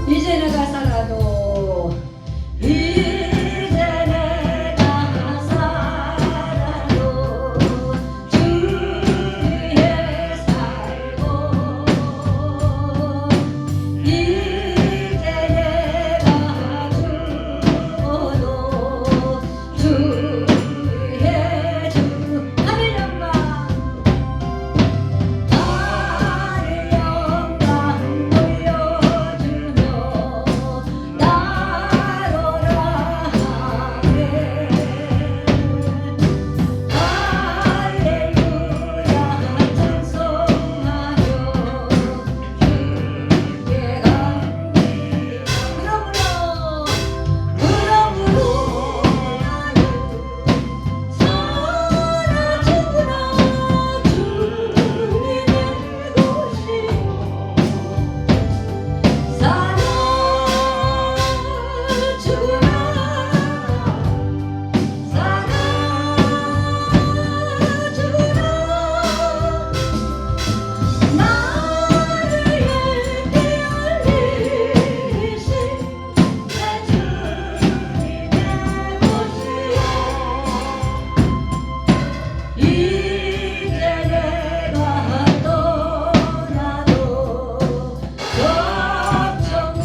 이제 내가 살아도 이제 내가 살아도 주 위에 살고 이제 내가 죽어도 주 위에 주 하늘 영광 나를 영광 보여주며 나로라 하네 할렐루야 찬송하며 주께 감히 그러므로 나는 사라지구나 주님의 것이 나를 예쁘게 알리신 내 주님의 것이요 이제 내가 떠나도 천국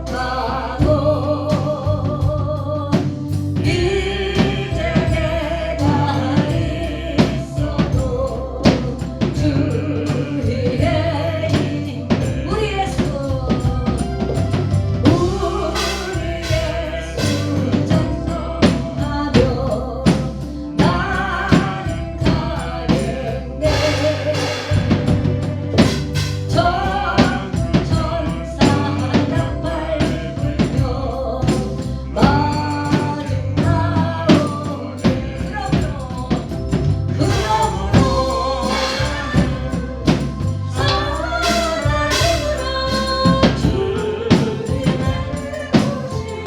가고 이제 내가 있어도 주 위에 우리 예수 찬송하며 나는 가겠네 천사 나팔 불며 마중 나오네 그러므로 사랑으로 주님의 것이요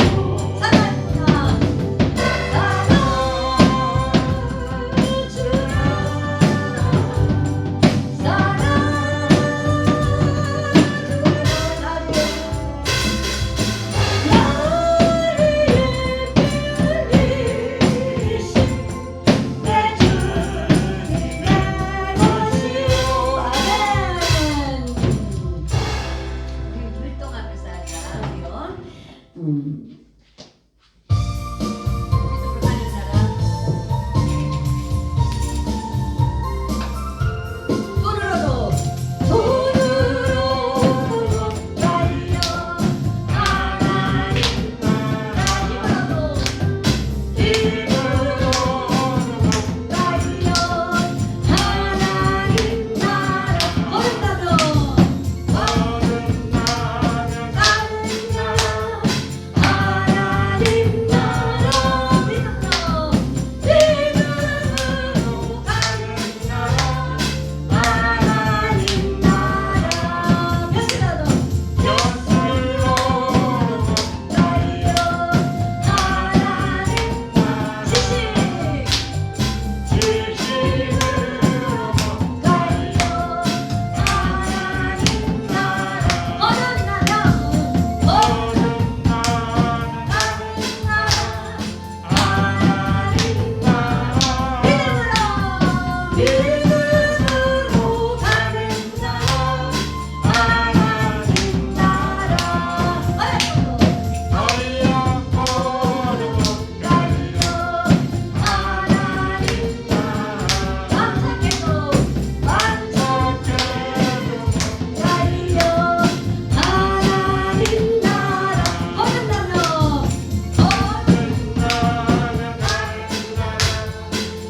손으로 달려 하나님 나라 힘으로 달려 하나님 나라 걸음가도 다른 나라 하나님 나라 믿음으로 가는 나라 하나님 나라 벼슬아도 달려 하나님 지식 달려 하나님 나라 어느 나라 어느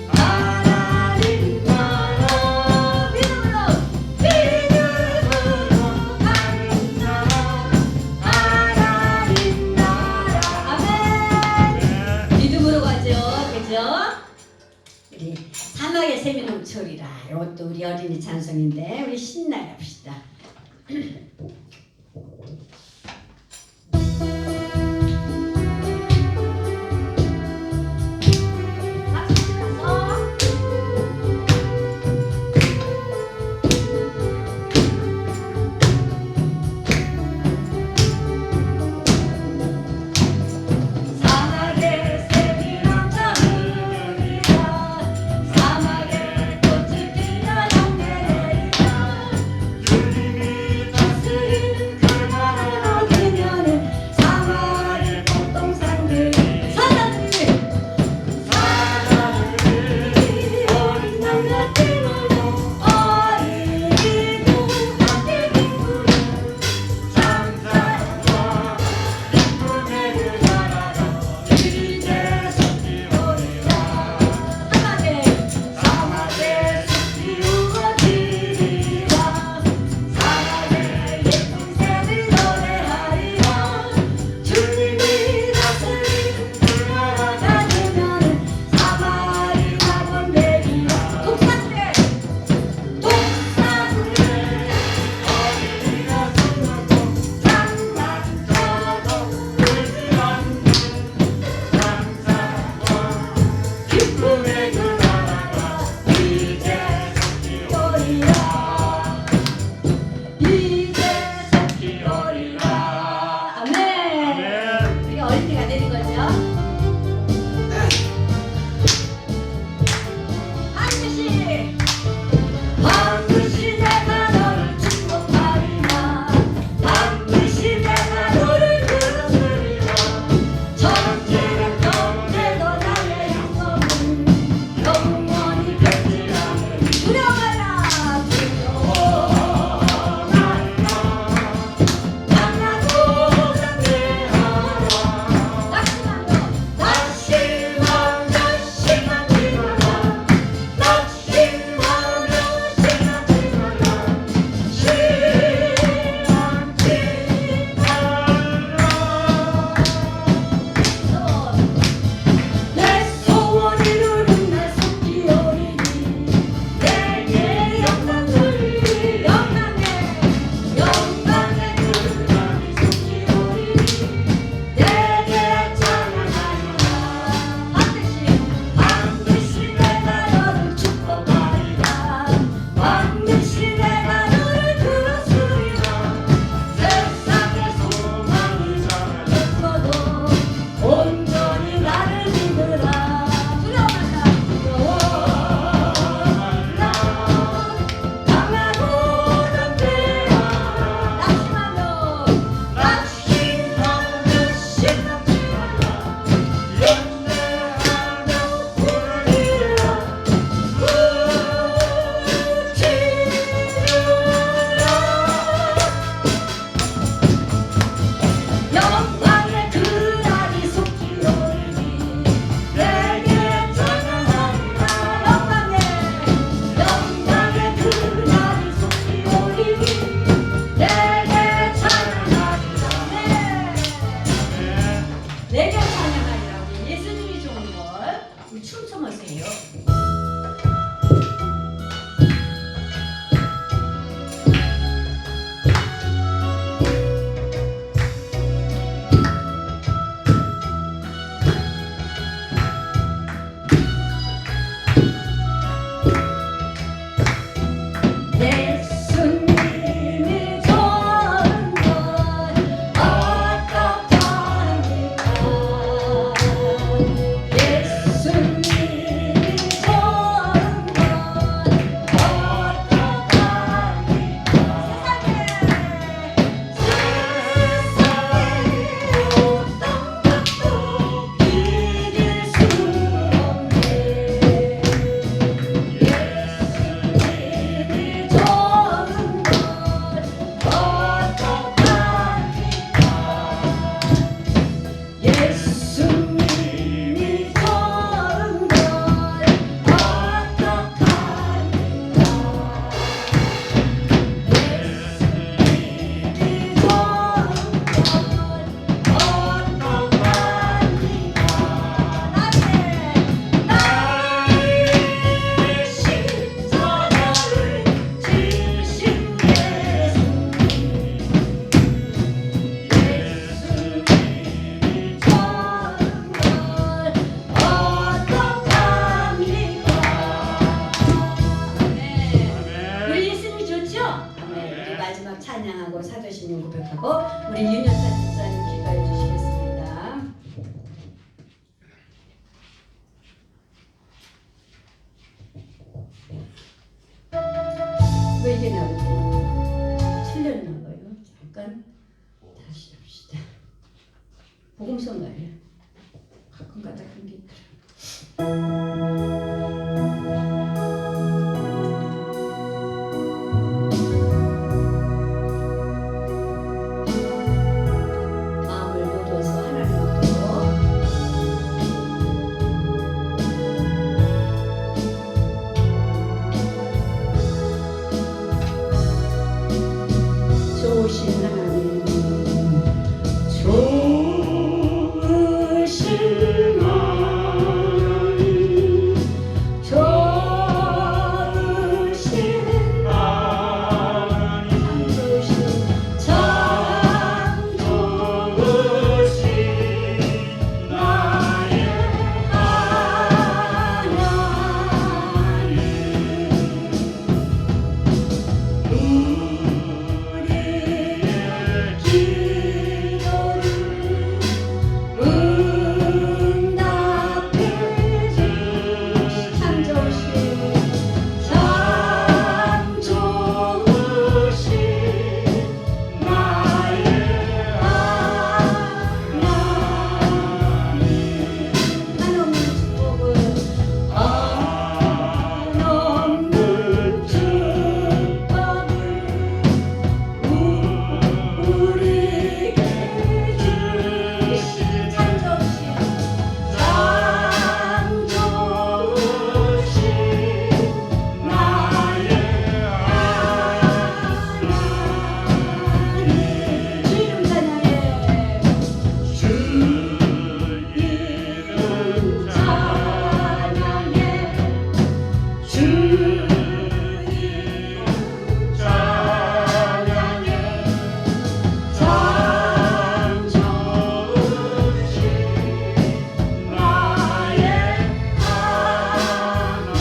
하나님 나라 믿음으로 가는 나라 하나님 나라 믿음으로 가죠, 그죠? 우리 사막의 샘이 넘쳐오리라. 이것도 우리 어린이 찬송인데 우리 신나게 합시다. 다시 합시다. 복음서 나요. 가끔가다 그런 게 있더라. 마음을 놓아서 하나님 앞으로 좋으신 하나님, 좋으신 하나님, 좋으신 하나님, 참 좋으신 나의 하나님, 기도를 응답해 주신 참 좋으신 나의 하나님. 한없는 축복을 한없는 축복을 우리에게 주신 참 좋으신 나의 하나님. 주 이름 찬양해. 주 이름 찬양해. 주 이름 찬양해. 참 좋으신 나의 하나님.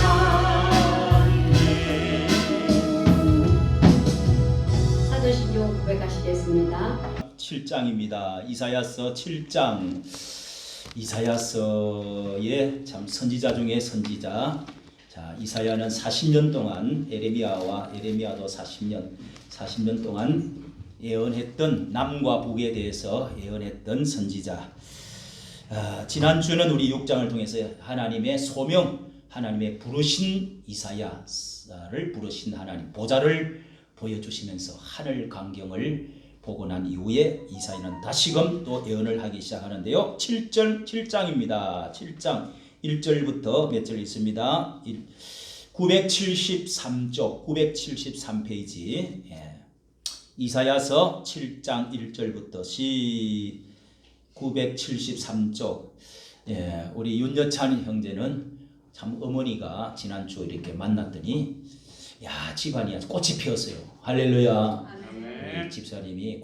사도신경 고백하시겠습니다. 7장입니다. 이사야서 7장. 이사야서의 참 선지자 중에 선지자. 자, 이사야는 40년 동안 에레미야도 40년 동안 예언했던 남과 북에 대해서 예언했던 선지자. 지난주는 우리 6장을 통해서 하나님의 소명, 하나님의 부르신 이사야를 부르신 하나님 보좌를 보여주시면서 하늘 광경을 보고 난 이후에 이사야는 다시금 또 예언을 하기 시작하는데요. 7장입니다. 7장 1절부터 몇 절 있습니다. 973쪽 973페이지 이사야서 7장 1절부터 973쪽. 우리 윤여찬 형제는 참 어머니가 지난주 이렇게 만났더니 야, 집안이 아주 꽃이 피었어요. 할렐루야. 우리 집사님이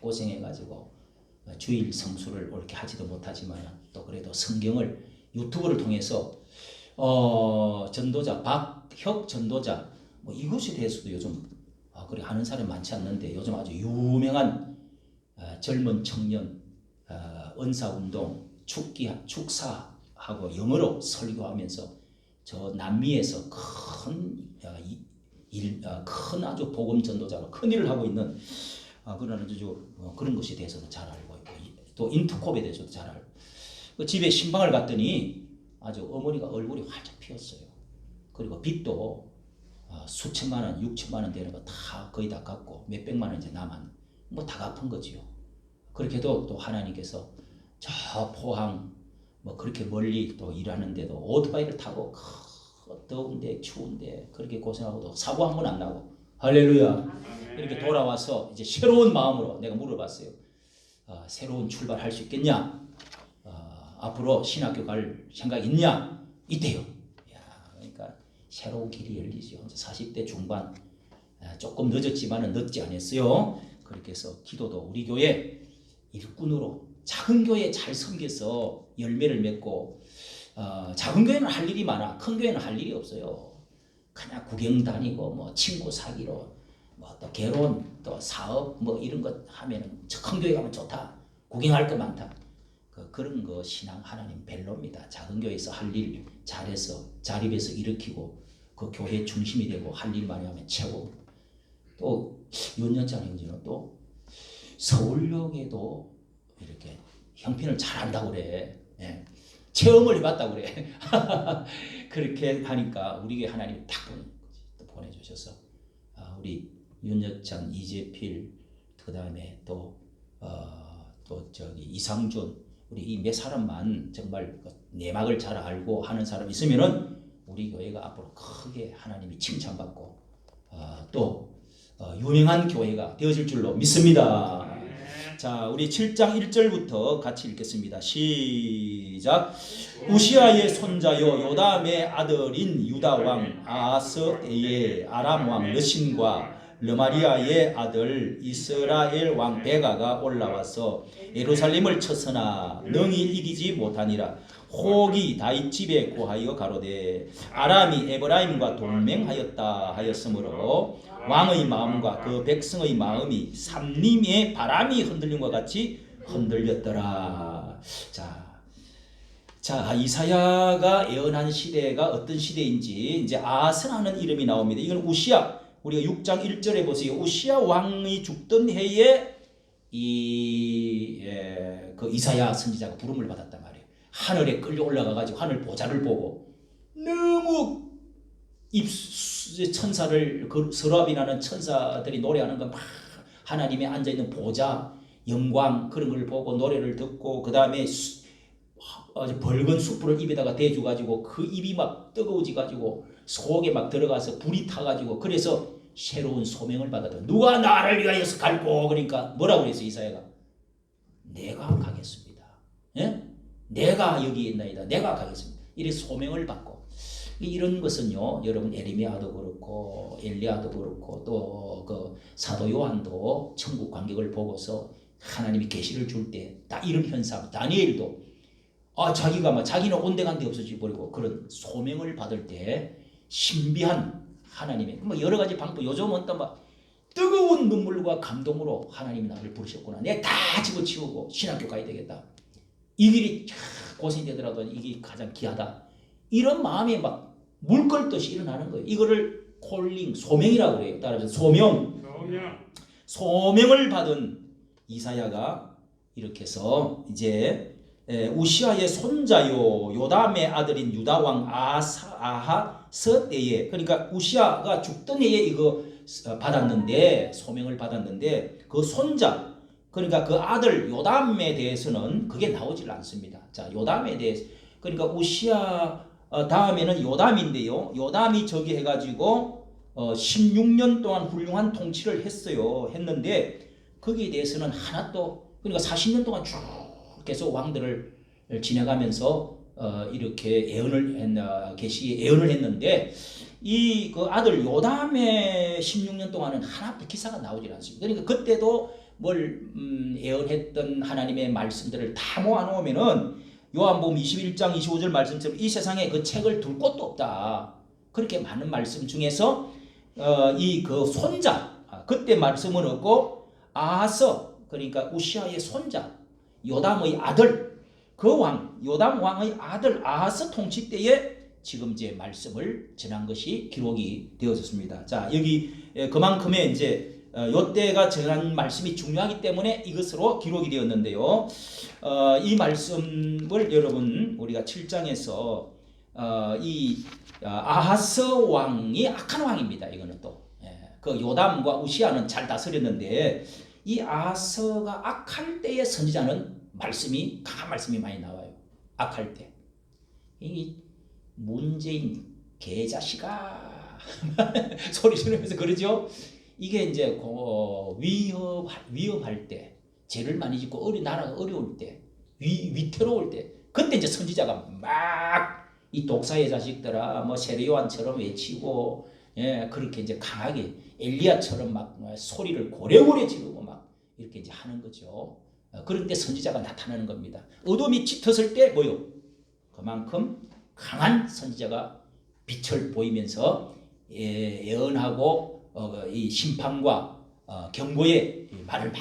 고생해가지고 주일 성수를 옳게 하지도 못하지만 또 그래도 성경을 유튜브를 통해서 전도자 박혁 전도자 뭐 이것에 대해서도 요즘 그래 하는 사람이 많지 않는데 요즘 아주 유명한 젊은 청년 은사운동 축사하고 영어로 설교하면서 저 남미에서 큰 아주 복음 전도자로 큰 일을 하고 있는 그런 그런 것에 대해서도 잘 알고 있고 또 인투콥에 대해서도 잘 알고 그 집에 신방을 갔더니 아주 어머니가 얼굴이 활짝 피었어요. 그리고 빚도 수천만 원, 6천만 원 되는 거 다 거의 다 갚고 몇백만 원 이제 남은 뭐 다 갚은 거지요. 그렇게도 또 하나님께서 저 포항 뭐 그렇게 멀리 또 일하는데도 오토바이를 타고 더운데 추운데 그렇게 고생하고도 사고 한 번 안 나고 할렐루야. 이렇게 돌아와서 이제 새로운 마음으로 내가 물어봤어요. 새로운 출발할 수 있겠냐? 앞으로 신학교 갈 생각 있냐? 있대요. 그러니까 새로운 길이 열리죠. 40대 중반 조금 늦었지만은 늦지 않았어요. 그렇게 해서 기도도 우리 교회 일꾼으로 작은 교회 잘 섬겨서 열매를 맺고 작은 교회는 할 일이 많아. 큰 교회는 할 일이 없어요. 그냥 구경 다니고 뭐 친구 사귀러 뭐 또 결혼 또 사업 뭐 이런 것 하면은 큰 교회 가면 좋다. 구경할 거 많다. 그런 거 신앙 하나님 별로입니다. 작은 교회에서 할 일 잘해서 자립해서 일으키고 그 교회 중심이 되고 할 일 많이 하면 최고. 또 윤여찬 형제는 또 서울역에도 이렇게 형편을 잘한다고 그래. 예. 체험을 해봤다고 그래. 그렇게 하니까 우리에게 하나님이 딱 보내주셔서 우리 윤여찬, 이재필, 그 다음에 또 저기 이상준, 우리 이 몇 사람만 정말 내막을 잘 알고 하는 사람 있으면은 우리 교회가 앞으로 크게 하나님이 칭찬받고 또 유명한 교회가 되어질 줄로 믿습니다. 자, 우리 7장 1절부터 같이 읽겠습니다. 시작. 우시아의 손자요 요담의 아들인 유다 왕 아하스 때에 아람 왕 르신과 르마리아의 아들 이스라엘 왕 베가가 올라와서 예루살렘을 쳤으나 능히 이기지 못하니라. 혹이 다윗 집에 고하여 가로되 아람이 에브라임과 동맹하였다 하였으므로 왕의 마음과 그 백성의 마음이 삼림의 바람이 흔들림과 같이 흔들렸더라. 자, 이사야가 예언한 시대가 어떤 시대인지 이제 아하스라는 이름이 나옵니다. 이건 우시야, 우리가 6장 1절에 보세요. 우시야 왕이 죽던 해에 그 이사야 선지자가 부름을 받았단 말이에요. 하늘에 끌려 올라가 가지고 하늘 보좌를 보고 너무 천사를 서랍이라는 천사들이 노래하는 거 막 하나님이 앉아 있는 보좌 영광 그런 걸 보고 노래를 듣고 그 다음에 벌건 숯불을 입에다가 대주 가지고 그 입이 막 뜨거워지 가지고 속에 막 들어가서 불이 타 가지고 그래서 새로운 소명을 받았다. 누가 나를 위하여서 갈고 그러니까 뭐라고 그랬어 이사야가? 내가 가겠습니다. 예? 내가 여기 있나이다. 내가 가겠습니다. 이래 소명을 받고 이런 것은요, 여러분 에레미야도 그렇고 엘리야도 그렇고 또 그 사도 요한도 천국 관객을 보고서 하나님이 계시를 줄 때 다 이런 현상, 다니엘도 자기는 온데간데 없어져 버리고 그런 소명을 받을 때 신비한 하나님의 뭐 여러 가지 방법, 요즘은 또 막 뜨거운 눈물과 감동으로 하나님이 나를 부르셨구나. 내가 다 집어치우고 신학교 가야 되겠다. 이 길이 고생이 되더라도 이게 가장 귀하다. 이런 마음이 막 물 끓듯이 일어나는 거예요. 이거를 콜링, 소명이라고 그래요. 따라서 소명을 받은 이사야가 이렇게 해서 이제 우시아의 손자요 요담의 아들인 유다 왕 아하스 때에, 그러니까 우시아가 죽던 해에 이거 받았는데, 소명을 받았는데 그 손자, 그러니까 그 아들 요담에 대해서는 그게 나오질 않습니다. 자, 요담에 대해서, 그러니까 우시아 다음에는 요담인데요. 요담이 저기 해가지고 16년 동안 훌륭한 통치를 했는데 거기에 대해서는 하나도, 그러니까 40년 동안 쭉 계속 왕들을 지나가면서 이렇게 계시에 예언을 했는데 이 그 아들 요담의 16년 동안은 하나도 기사가 나오질 않습니다. 그러니까 그때도 뭘 예언했던 하나님의 말씀들을 다 모아놓으면은 요한복음 21장 25절 말씀처럼 이 세상에 그 책을 둘 곳도 없다. 그렇게 많은 말씀 중에서 이 그 손자, 그때 말씀은 없고 아하스, 그러니까 우시아의 손자 요담의 아들, 그 왕 요담 왕의 아들 아하스 통치 때에 지금 이제 말씀을 전한 것이 기록이 되어졌습니다. 자, 여기 그만큼의 이제 요때가 전한 말씀이 중요하기 때문에 이것으로 기록이 되었는데요. 이 말씀을 여러분 우리가 7장에서 이 아하스 왕이 악한 왕입니다. 이거는 또 그 요담과 우시아는 잘 다스렸는데 이 아하스가 악할 때의 선지자는 말씀이 강한 말씀이 많이 나와요. 악할 때 이 문재인 개자식아 소리 지르면서 그러죠. 이게 이제 위협할 때, 죄를 많이 짓고 나라가 어려울 때, 위태로울 때, 그때 이제 선지자가 막 이 독사의 자식들아, 뭐 세례요한처럼 외치고, 그렇게 이제 강하게 엘리야처럼 막 소리를 고래고래 지르고 막 이렇게 이제 하는 거죠. 그런 때 선지자가 나타나는 겁니다. 어둠이 짙었을 때 뭐요? 그만큼 강한 선지자가 빛을 보이면서 예언하고 이 심판과 경고의 말을 막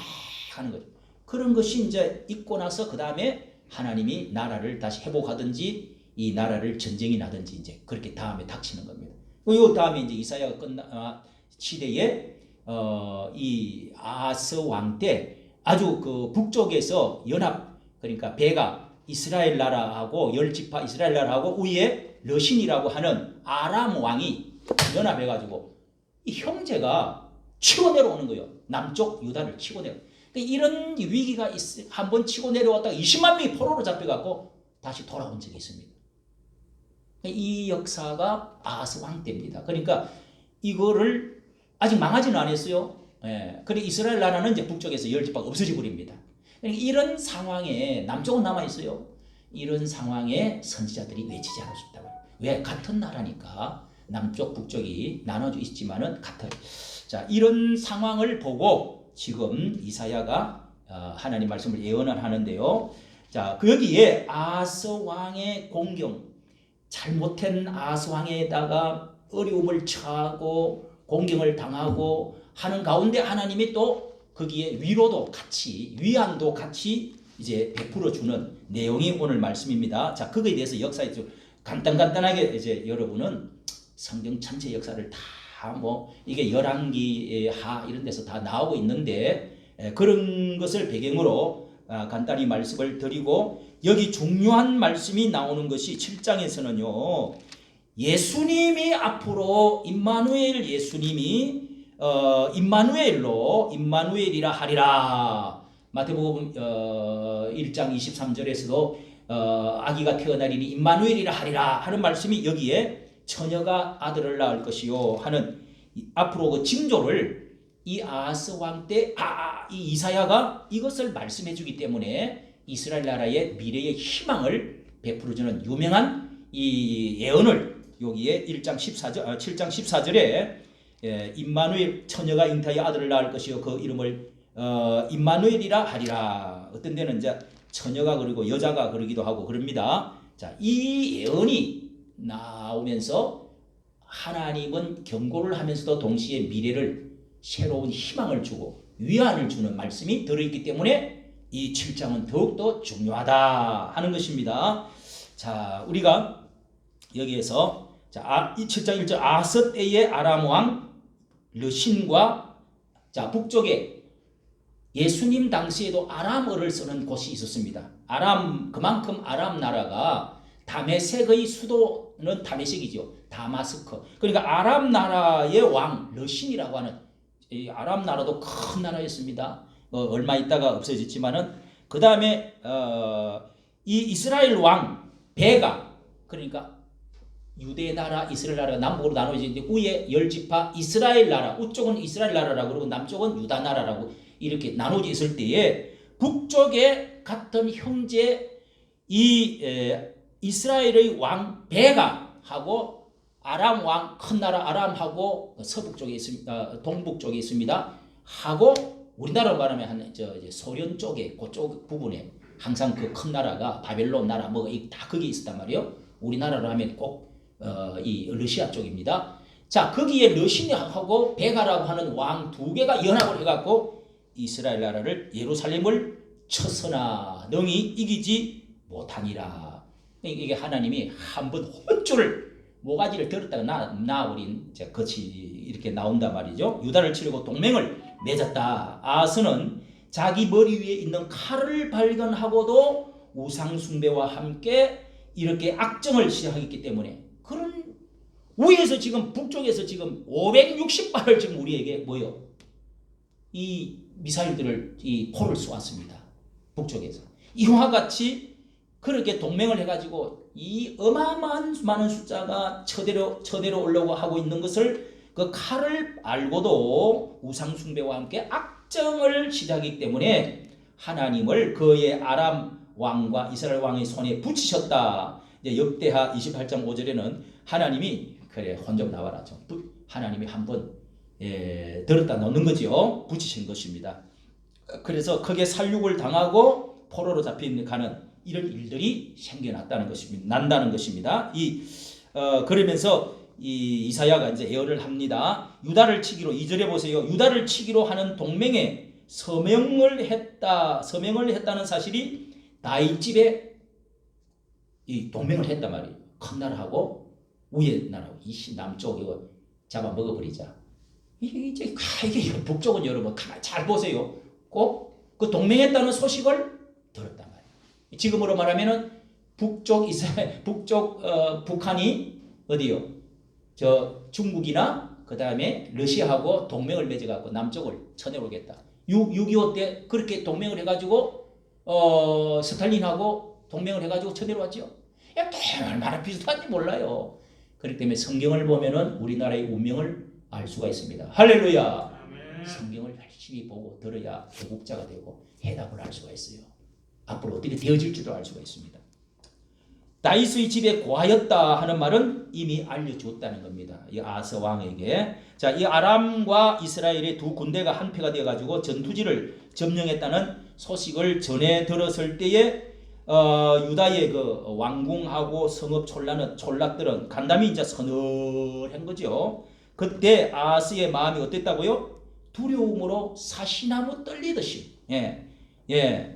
하는 거죠. 그런 것이 이제 있고 나서 그 다음에 하나님이 나라를 다시 회복하든지 이 나라를 전쟁이 나든지 이제 그렇게 다음에 닥치는 겁니다. 이 다음에 이제 이사야가 시대에 이 아하스 왕 때 아주 그 북쪽에서 연합, 그러니까 배가 이스라엘 나라하고 열 지파 이스라엘 나라하고 위에 러신이라고 하는 아람 왕이 연합해가지고 이 형제가 치고 내려오는 거예요. 남쪽 유다를 치고 내려. 그러니까 이런 위기가 한번 치고 내려왔다가 20만 명이 포로로 잡혀갖고 다시 돌아온 적이 있습니다. 이 역사가 아하스 왕 때입니다. 그러니까 이거를 아직 망하지는 않았어요. 예. 그리고 이스라엘 나라는 이제 북쪽에서 열 지파가 없어져 버립니다. 그러니까 이런 상황에 남쪽은 남아 있어요. 이런 상황에 선지자들이 외치지 않을 수 있다고. 왜? 같은 나라니까 남쪽 북쪽이 나눠져 있지만은 같아요. 자, 이런 상황을 보고 지금 이사야가 하나님 말씀을 예언을 하는데요. 자, 그 여기에 아하스 왕의 공경, 잘못된 아하스 왕에다가 어려움을 처하고 공경을 당하고 하는 가운데 하나님이 또 거기에 위로도 같이, 위안도 같이 이제 베풀어 주는 내용이 오늘 말씀입니다. 자, 그거에 대해서 역사에 좀 간단하게 이제 여러분은 성경 전체 역사를 다 뭐 이게 열왕기 하 이런 데서 다 나오고 있는데 그런 것을 배경으로 간단히 말씀을 드리고, 여기 중요한 말씀이 나오는 것이 7장에서는요. 예수님이 앞으로 임마누엘 예수님이 임마누엘이라 하리라. 마태복음 1장 23절에서도 아기가 태어나리니 임마누엘이라 하리라 하는 말씀이 여기에 처녀가 아들을 낳을 것이요 하는 앞으로 그 징조를 이 아하스 왕 때 이 이사야가 이것을 말씀해 주기 때문에 이스라엘 나라의 미래의 희망을 베풀어주는 유명한 이 예언을 여기에 7장 14절에 임마누엘 처녀가 잉타하여 아들을 낳을 것이요 그 이름을 임마누엘이라 하리라. 어떤 데는 이제 처녀가 그리고 여자가 그러기도 하고 그럽니다. 자, 이 예언이 나오면서 하나님은 경고를 하면서도 동시에 미래를 새로운 희망을 주고 위안을 주는 말씀이 들어있기 때문에 이 7장은 더욱더 중요하다 하는 것입니다. 자, 우리가 여기에서 이 7장 1절 아하스 때의 아람 왕 르신과 자, 북쪽에 예수님 당시에도 아람어를 쓰는 곳이 있었습니다. 그만큼 아람 나라가 다메섹의 수도는 다메섹이죠. 다마스커. 그러니까 아람 나라의 왕 르신이라고 하는 이 아람 나라도 큰 나라였습니다. 얼마 있다가 없어졌지만은 그 다음에 이 이스라엘 왕 베가, 그러니까 유대 나라, 이스라엘 나라가 남북으로 나눠져 있는데 위에 열 지파 이스라엘 나라, 우쪽은 이스라엘 나라라고 그러고 남쪽은 유다 나라라고 이렇게 나눠져 있을 때에 북쪽에 같은 형제 이스라엘의 왕 베가 하고 아람 왕 큰 나라 아람하고 서북 쪽에 있습니다. 동북 쪽에 있습니다. 하고 우리나라로 말하면 한 소련 쪽에 그쪽 부분에 항상 그 큰 나라가 바벨론 나라 뭐 다 거기 있었단 말이에요. 우리나라로 하면 꼭 이 러시아 쪽입니다. 자, 거기에 르신하고 베가라고 하는 왕 두 개가 연합을 해갖고 이스라엘 나라를 예루살렘을 쳐서나 능히 이기지 못하니라. 이게 하나님이 한번 혼쭐을 모가지를 들었다가 나와버린 것이 이렇게 나온단 말이죠. 유다를 치려고 동맹을 맺었다. 아하스는 자기 머리 위에 있는 칼을 발견하고도 우상숭배와 함께 이렇게 악정을 시작했기 때문에 그런 위에서 지금 북쪽에서 지금 560발을 지금 우리에게 뭐요? 이 미사일들을 이 포를 쏘았습니다. 북쪽에서 이와 같이 그렇게 동맹을 해가지고 이 어마어마한 많은 숫자가 처대로 올라오고 하고 있는 것을 그 칼을 알고도 우상숭배와 함께 악정을 시작하기 때문에 하나님을 그의 아람 왕과 이스라엘 왕의 손에 붙이셨다. 이제 역대하 28장 5절에는 하나님이 그래 혼좀 나와라. 하나님이 한번 들었다 놓는 거죠. 붙이신 것입니다. 그래서 크게 살육을 당하고 포로로 잡혀가는 이런 일들이 생겨났다는 것입니다. 난다는 것입니다. 그러면서 이사야가 이제 예언을 합니다. 유다를 치기로 2절에 보세요. 유다를 치기로 하는 동맹에 서명을 했다는 사실이 다윗 집에 이 동맹을 했단 말이에요. 큰 나라하고 위에 나라하고 남쪽 이거 잡아 먹어버리자. 이게 북쪽은 여러분 잘 보세요. 꼭 그 동맹했다는 소식을 들었단 말이에요. 지금으로 말하면은 북쪽 이스라엘, 북한이 어디요? 저 중국이나 그 다음에 러시아하고 동맹을 맺어갖고 남쪽을 쳐내오겠다. 6.25 때 그렇게 동맹을 해가지고 스탈린하고 동맹을 해가지고 쳐내려왔죠. 얼마나 비슷한지 몰라요. 그렇기 때문에 성경을 보면은 우리나라의 운명을 알 수가 있습니다. 할렐루야. 성경을 열심히 보고 들어야 애국자가 되고 해답을 알 수가 있어요. 앞으로 어떻게 되어질지도 알 수가 있습니다. 다윗의 집에 고하였다 하는 말은 이미 알려줬다는 겁니다. 이 아스 왕에게. 자, 이 아람과 이스라엘의 두 군대가 한패가 되어가지고 전투지를 점령했다는 소식을 전해 들었을 때에 유다의 그 왕궁하고 성읍 촌락들은 간담이 이제 서늘한 거죠. 그때 아스의 마음이 어땠다고요? 두려움으로 사시나무 떨리듯이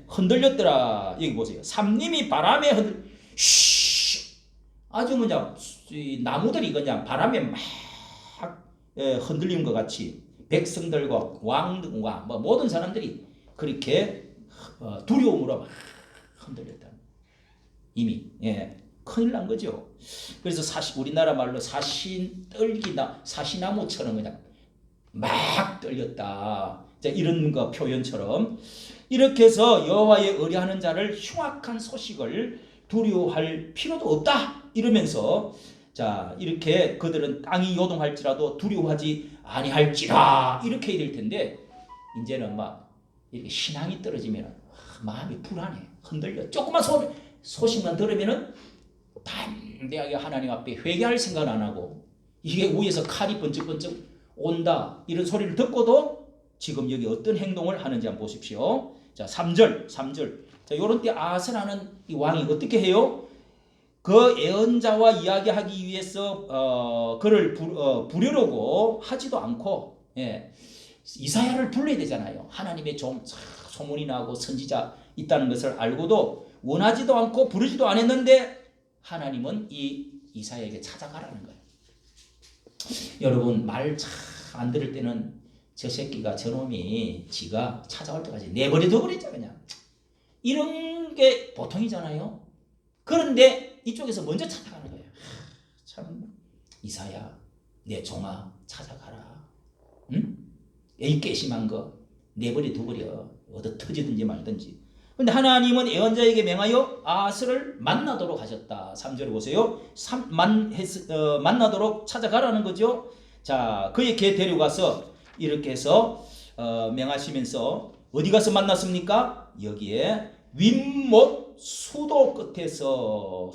흔들렸더라. 여기 보세요. 삼림이 바람에 아주 그냥 나무들이 그냥 바람에 막 흔들리는 것 같이 백성들과 왕과 뭐 모든 사람들이 그렇게 두려움으로 막 흔들렸다. 이미 큰일 난 거죠. 그래서 우리나라 말로 사시나무처럼 그냥 막 떨렸다. 자, 이런 거 표현처럼 이렇게 해서 여호와의 의뢰하는 자를 흉악한 소식을 두려워할 필요도 없다. 이러면서 자, 이렇게 그들은 땅이 요동할지라도 두려워하지 아니할지라 이렇게 될 텐데 이제는 막 이렇게 신앙이 떨어지면 마음이 불안해, 흔들려. 조그만 소식만 들으면은 담대하게 하나님 앞에 회개할 생각 안 하고 이게 위에서 칼이 번쩍번쩍 온다 이런 소리를 듣고도 지금 여기 어떤 행동을 하는지 한번 보십시오. 자, 3절. 자, 요런 때 아스라는 이 왕이 어떻게 해요? 그 예언자와 이야기하기 위해서 그를 부르려고 하지도 않고 이사야를 불러야 되잖아요. 하나님의 좀 소문이 나고 선지자 있다는 것을 알고도 원하지도 않고 부르지도 않았는데 하나님은 이 이사야에게 찾아가라는 거예요. 여러분 말 참 안 들을 때는 저 새끼가 저놈이 지가 찾아올 때까지 내버려둬 버리죠. 그냥 이런 게 보통이잖아요. 그런데 이쪽에서 먼저 찾아가는 거예요. 참 이사야 내 종아 찾아가라. 응? 이 괘씸한 거 내버려둬 버려. 어디 터지든지 말든지. 근데 하나님은 예언자에게 명하여 아스를 만나도록 하셨다. 3절에 보세요. 만나도록 찾아가라는 거죠. 자, 그의 개 데려가서 이렇게 해서 명하시면서 어디 가서 만났습니까? 여기에 윗못 수도 끝에서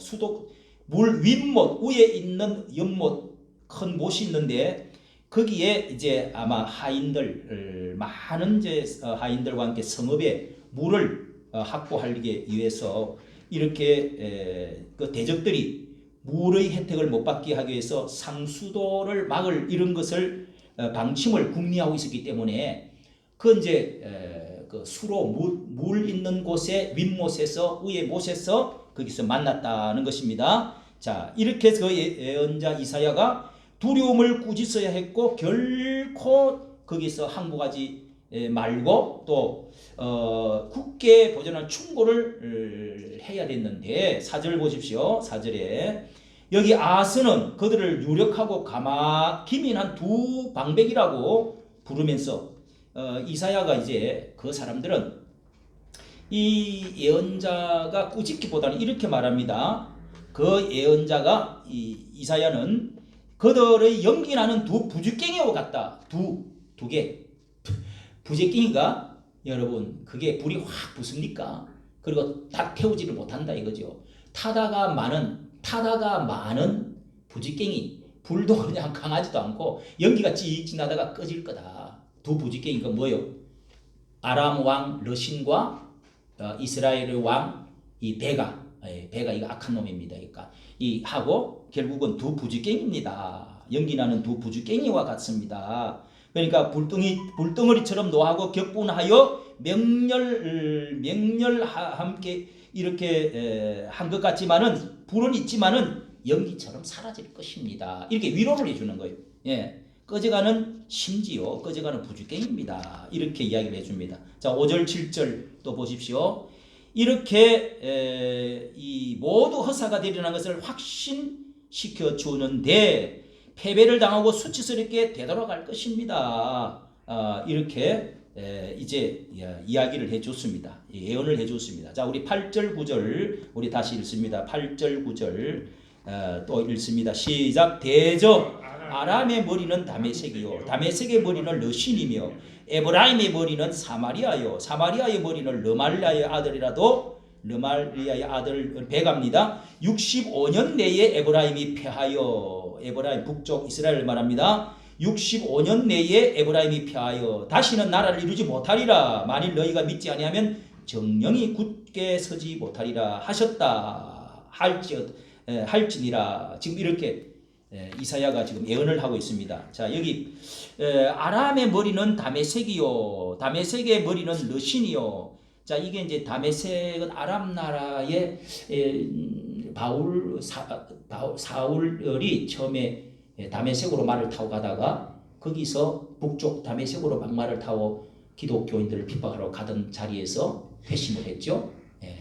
물 윗못 위에 있는 연못 큰 못이 있는데 거기에 이제 아마 하인들 많은 이제 하인들과 함께 성읍에 물을 확보하기 위해서 이렇게 그 대적들이 물의 혜택을 못 받게 하기 위해서 상수도를 막을 이런 것을 방침을 궁리하고 있었기 때문에 그 이제 그 수로 물 있는 곳에 윗못에서 위에 못에서 거기서 만났다는 것입니다. 자, 이렇게 해서 그 예언자 이사야가 두려움을 꾸짖어야 했고 결코 거기서 항복하지 말고 또 굳게 보존한 충고를 해야 됐는데 4절 보십시오. 4절에 여기 아스는 그들을 유력하고 기민한 두 방백이라고 부르면서 이사야가 이제 그 사람들은 이 예언자가 꾸짖기보다는 이렇게 말합니다. 그 예언자가 이사야는 그들의 연기나는 두 부지깽이와 같다. 두 개. 부지깽이가 여러분 그게 불이 확 붙습니까? 그리고 다 태우지를 못한다 이거죠. 타다가 많은 부지깽이 불도 그냥 강하지도 않고 연기가 찍찍 나다가 꺼질 거다. 두 부지깽이가 뭐요? 아람 왕 러신과 이스라엘의 왕 이 베가 이거 악한 놈입니다. 그러니까 이 하고 결국은 두 부지깽이입니다. 연기나는 두 부지깽이와 같습니다. 그러니까 불덩어리처럼 노하고 격분하여 명렬 함께 이렇게 한 것 같지만은 불은 있지만은 연기처럼 사라질 것입니다. 이렇게 위로를 해주는 거예요. 예. 꺼져가는 심지어 꺼져가는 부주깽입니다. 이렇게 이야기를 해줍니다. 자, 5절 7절 또 보십시오. 이렇게 이 모두 허사가 되리라는 것을 확신시켜 주는데 패배를 당하고 수치스럽게 되돌아갈 것입니다. 이렇게 이제 이야기를 해줬습니다. 예언을 해줬습니다. 자, 우리 8절 9절 우리 다시 읽습니다. 8절 9절 또 읽습니다. 시작. 대저 아람의 머리는 다메섹이요 다메섹의 머리는 르신이며 에브라임의 머리는 사마리아요 사마리아의 머리는 르말리아의 아들이라도 르말리아의 아들 베가입니다. 65년 내에 에브라임이 패하여 에브라임 북쪽 이스라엘을 말합니다. 65년 내에 에브라임이 패하여 다시는 나라를 이루지 못하리라. 만일 너희가 믿지 아니하면 정령이 굳게 서지 못하리라 하셨다 할지니라. 지금 이렇게 이사야가 지금 예언을 하고 있습니다. 자, 여기 아람의 머리는 다메섹이요 다메섹의 머리는 르신이요. 자, 이게 이제 다메섹은 아람 나라의 사울이 처음에 다메섹으로 말을 타고 가다가 거기서 북쪽 다메섹으로 막말을 타고 기독교인들을 핍박하러 가던 자리에서 회심을 했죠.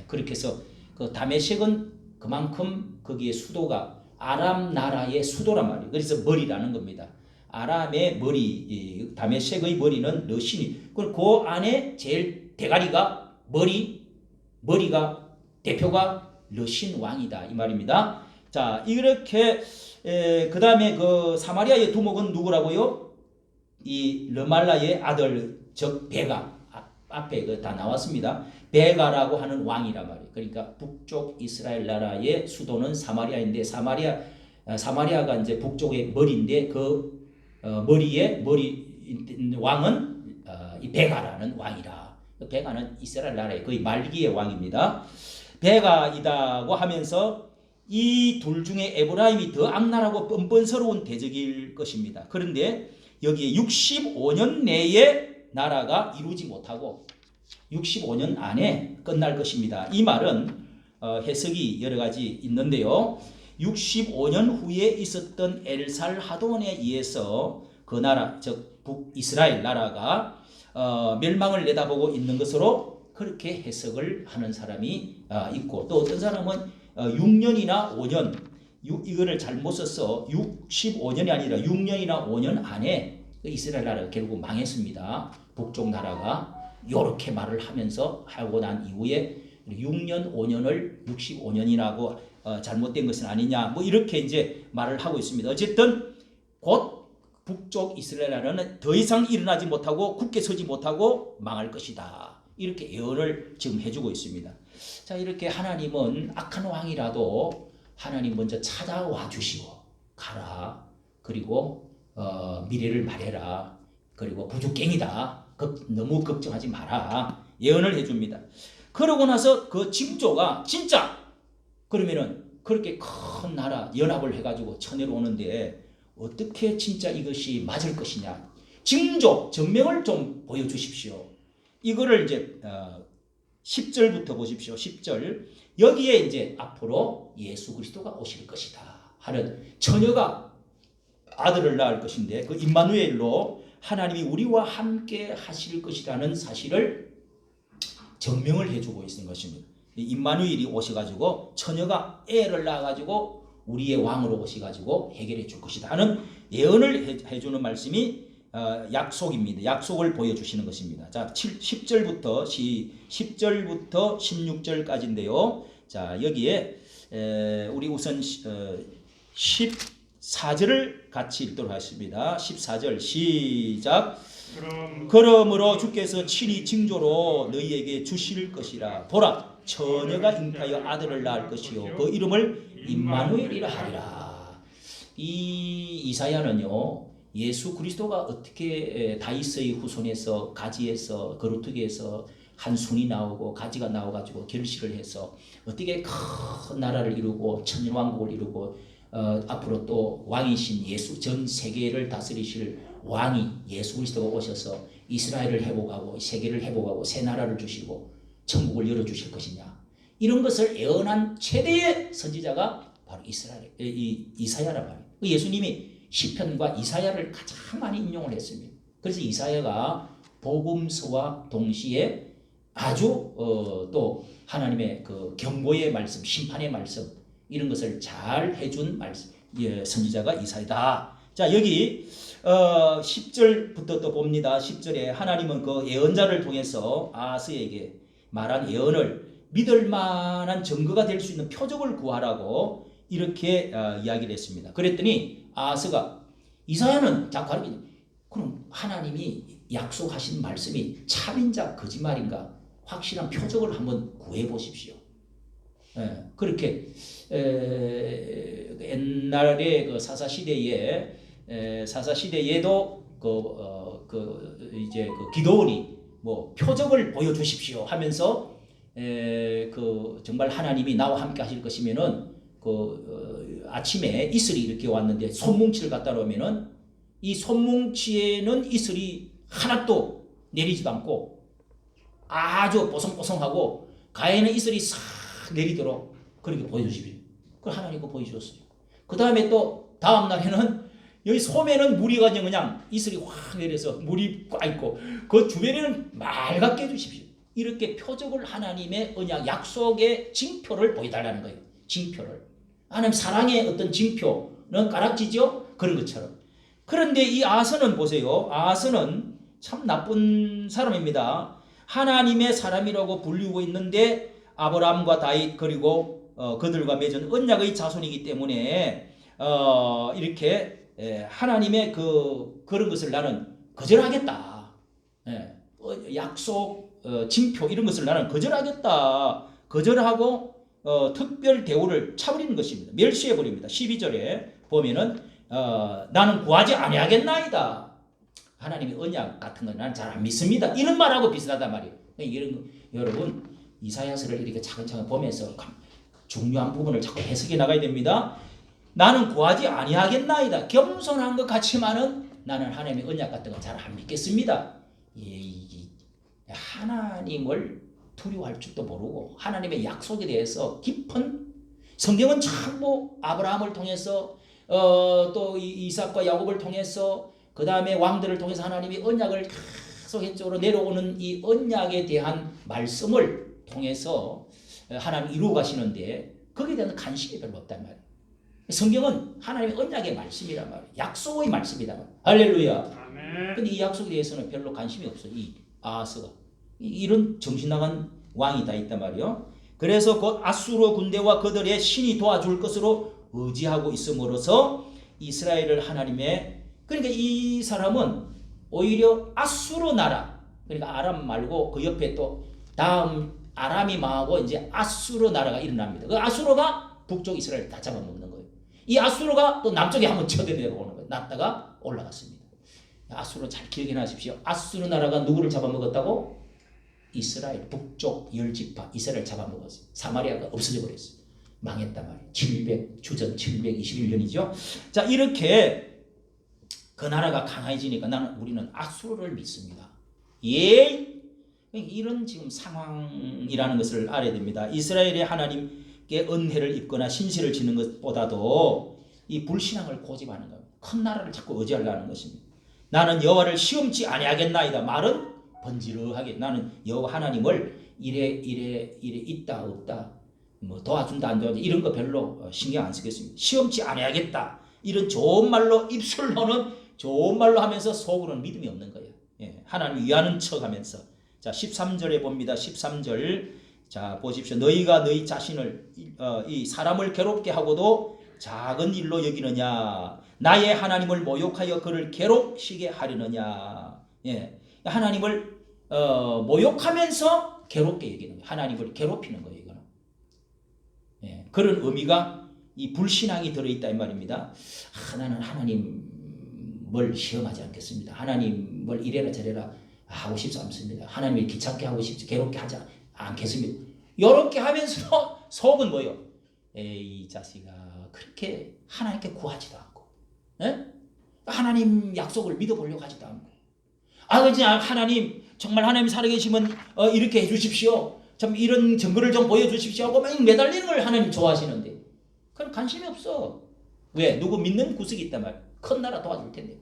그렇게 해서 그 다메섹은 그만큼 거기에 수도가 아람 나라의 수도란 말이에요. 그래서 머리라는 겁니다. 아람의 머리, 다메섹의 머리는 르신이. 그리고 그 안에 제일 대가리가 머리가 대표가 르신 왕이다 이 말입니다. 자, 이렇게 그 다음에 그 사마리아의 두목은 누구라고요? 이 르말라의 아들 즉 베가 앞에 다 나왔습니다. 베가라고 하는 왕이란 말이에요. 그러니까 북쪽 이스라엘 나라의 수도는 사마리아인데 사마리아가 이제 북쪽의 머리인데 그 머리 왕은 이 베가라는 왕이라. 베가는 이스라엘 나라의 거의 말기의 왕입니다. 베가이다고 하면서 이 둘 중에 에브라임이 더 악랄하고 뻔뻔스러운 대적일 것입니다. 그런데 여기에 65년 내에 나라가 이루지 못하고 65년 안에 끝날 것입니다. 이 말은 해석이 여러 가지 있는데요. 65년 후에 있었던 엘살하돈에 의해서 그 나라 즉 북이스라엘 나라가 멸망을 내다보고 있는 것으로 그렇게 해석을 하는 사람이 있고 또 어떤 사람은 6년이나 5년 이거를 잘못 써서 65년이 아니라 6년이나 5년 안에 이스라엘 나라가 결국 망했습니다. 북쪽 나라가 이렇게 말을 하고 난 이후에 6년 5년을 65년이라고 잘못된 것은 아니냐 뭐 이렇게 이제 말을 하고 있습니다. 어쨌든 곧 북쪽 이스라엘 나라는 더 이상 일어나지 못하고 굳게 서지 못하고 망할 것이다. 이렇게 예언을 지금 해주고 있습니다. 자, 이렇게 하나님은 악한 왕이라도 하나님 먼저 찾아와 주시고 가라. 그리고 미래를 말해라. 그리고 부주깽이다. 너무 걱정하지 마라. 예언을 해줍니다. 그러고 나서 그 징조가 진짜 그러면은 그렇게 큰 나라 연합을 해가지고 천내로 오는데 어떻게 진짜 이것이 맞을 것이냐. 징조, 전명을 좀 보여주십시오. 이거를 이제 10절부터 보십시오. 10절 여기에 이제 앞으로 예수 그리스도가 오실 것이다 하는 처녀가 아들을 낳을 것인데 그 임마누엘로 하나님이 우리와 함께 하실 것이라는 사실을 증명을 해주고 있는 것입니다. 임마누엘이 오셔가지고 처녀가 애를 낳아가지고 우리의 왕으로 오셔가지고 해결해 줄 것이다 하는 예언을 해주는 말씀이 약속입니다. 약속을 보여주시는 것입니다. 자, 10절부터 16절까지인데요. 자, 여기에 우리 우선 14절을 같이 읽도록 하겠습니다. 14절 시작. 그러므로 주께서 친히 징조로 너희에게 주실 것이라. 보라, 처녀가 잉타하여 아들을 낳을 것이요 그 이름을 임마누엘이라 하리라. 이 이사야는요 예수 그리스도가 어떻게 다윗의 후손에서 가지에서 거루투기에서 한 순이 나오고 가지가 나와가지고 결실을 해서 어떻게 큰 나라를 이루고 천년왕국을 이루고 앞으로 또 왕이신 예수 전 세계를 다스리실 왕이 예수 그리스도가 오셔서 이스라엘을 회복하고 세계를 회복하고 새 나라를 주시고 천국을 열어주실 것이냐 이런 것을 예언한 최대의 선지자가 바로 이사야란 말이에요. 예수님이 시편과 이사야를 가장 많이 인용을 했습니다. 그래서 이사야가 복음서와 동시에 아주 또 하나님의 그 경고의 말씀, 심판의 말씀 이런 것을 잘 해준 말씀, 선지자가 이사야다. 자, 여기 10절부터 또 봅니다. 10절에 하나님은 그 예언자를 통해서 아하스에게 말한 예언을 믿을 만한 증거가 될 수 있는 표적을 구하라고 이렇게 이야기를 했습니다. 그랬더니 아하스가 이사야는 자꾸 가르치죠. 그럼 하나님이 약속하신 말씀이 참인자 거짓말인가 확실한 표적을 한번 구해 보십시오. 그렇게 옛날에 그 사사 시대에도 이제 그 기도원이 뭐 표적을 보여주십시오 하면서 정말 하나님이 나와 함께 하실 것이면은 아침에 이슬이 이렇게 왔는데 손뭉치를 갖다 놓으면은 이 손뭉치에는 이슬이 하나도 내리지도 않고 아주 뽀송뽀송하고 가에는 이슬이 싹 내리도록 그렇게 보여주십시오. 그걸 하나님 거 보여주셨어요. 그 다음에 또 다음 날에는 여기 소매는 물이 그냥 이슬이 확 내려서 물이 꽉 있고 그 주변에는 맑게 해주십시오. 이렇게 표적을 하나님의 언약 약속의 징표를 보여달라는 거예요. 징표를. 하나님 사랑의 어떤 징표는 가락지죠. 그런 것처럼. 그런데 이 아하스는 보세요. 아하스는 참 나쁜 사람입니다. 하나님의 사람이라고 불리고 있는데 아브라함과 다윗 그리고 그들과 맺은 언약의 자손이기 때문에 이렇게 하나님의 그런 것을 나는 거절하겠다. 약속 징표 이런 것을 나는 거절하겠다. 거절하고 특별 대우를 차버리는 것입니다. 멸시해버립니다. 12절에 보면은 나는 구하지 아니하겠나이다. 하나님의 언약 같은 건 나는 잘 안 믿습니다. 이런 말하고 비슷하단 말이에요. 이런 여러분 이사야서를 이렇게 차근차근 보면서 중요한 부분을 자꾸 해석해 나가야 됩니다. 나는 구하지 아니하겠나이다. 겸손한 것 같지만은 나는 하나님의 언약 같은 건 잘 안 믿겠습니다. 하나님을 두려워할 줄도 모르고 하나님의 약속에 대해서 깊은 성경은 전부 아브라함을 통해서 또 이삭과 야곱을 통해서 그 다음에 왕들을 통해서 하나님이 언약을 계속 한쪽으로 내려오는 이 언약에 대한 말씀을 통해서 하나님 이루어 가시는데 거기에 대한 관심이 별로 없단 말이에요. 성경은 하나님의 언약의 말씀이란 말이에요. 약속의 말씀이란 말이에요. 할렐루야. 근데 이 약속에 대해서는 별로 관심이 없어요. 이 아하스가. 이런 정신 나간 왕이 다 있단 말이에요. 그래서 곧 아수르 군대와 그들의 신이 도와줄 것으로 의지하고 있음으로써 이스라엘을 하나님의 그러니까 이 사람은 오히려 아수르 나라 그러니까 아람 말고 그 옆에 또 다음 아람이 망하고 이제 아수르 나라가 일어납니다. 그 아수르가 북쪽 이스라엘을 다 잡아먹는 거예요. 이 아수르가 또 남쪽에 한번 쳐내려오는 거예요. 났다가 올라갔습니다. 아수르 잘 기억해 놔십시오. 아수르 나라가 누구를 잡아먹었다고? 이스라엘 북쪽 10지파 이스라엘 잡아먹었어요. 사마리아가 없어져 버렸어요. 망했단 말이에요. 주전 721년이죠. 자, 이렇게 그 나라가 강해지니까 우리는 아수르를 믿습니다. 이런 지금 상황이라는 것을 알아야 됩니다. 이스라엘의 하나님께 은혜를 입거나 신실을 지는 것보다도 이 불신앙을 고집하는 겁니다. 큰 나라를 자꾸 의지하려는 것입니다. 나는 여호와를 시험치 아니하겠나이다. 말은 번지르하게 나는 여호와 하나님을 이래 있다 없다 뭐 도와준다 안 도와준다 이런 거 별로 신경 안 쓰겠습니다. 시험치 아니하겠다. 이런 좋은 말로 입술로는 좋은 말로 하면서 속으로는 믿음이 없는 거예요. 하나님 위하는 척하면서 자 13절에 봅니다. 13절 자 보십시오. 너희가 너희 자신을 이 사람을 괴롭게 하고도 작은 일로 여기느냐 나의 하나님을 모욕하여 그를 괴롭히게 하려느냐. 하나님을 모욕하면서 괴롭게 여기는 거예요. 하나님을 괴롭히는 거예요. 이거는 그런 의미가 이 불신앙이 들어있다 이 말입니다. 나는 하나님을 시험하지 않겠습니다. 하나님을 이래라 저래라 하고 싶지 않습니다. 하나님을 귀찮게 하고 싶지 괴롭게 하지 않겠습니다. 이렇게 하면서 속은 뭐요? 이 자식아 그렇게 하나님께 구하지도 않고 하나님 약속을 믿어보려고 하지도 않고 그냥 하나님 정말 하나님 살아계시면 이렇게 해주십시오. 참 이런 증거를 좀 보여주십시오 하고 막 매달리는 걸 하나님 좋아하시는데 그건 관심이 없어. 왜? 누구 믿는 구석이 있단 말이야. 큰 나라 도와줄 텐데.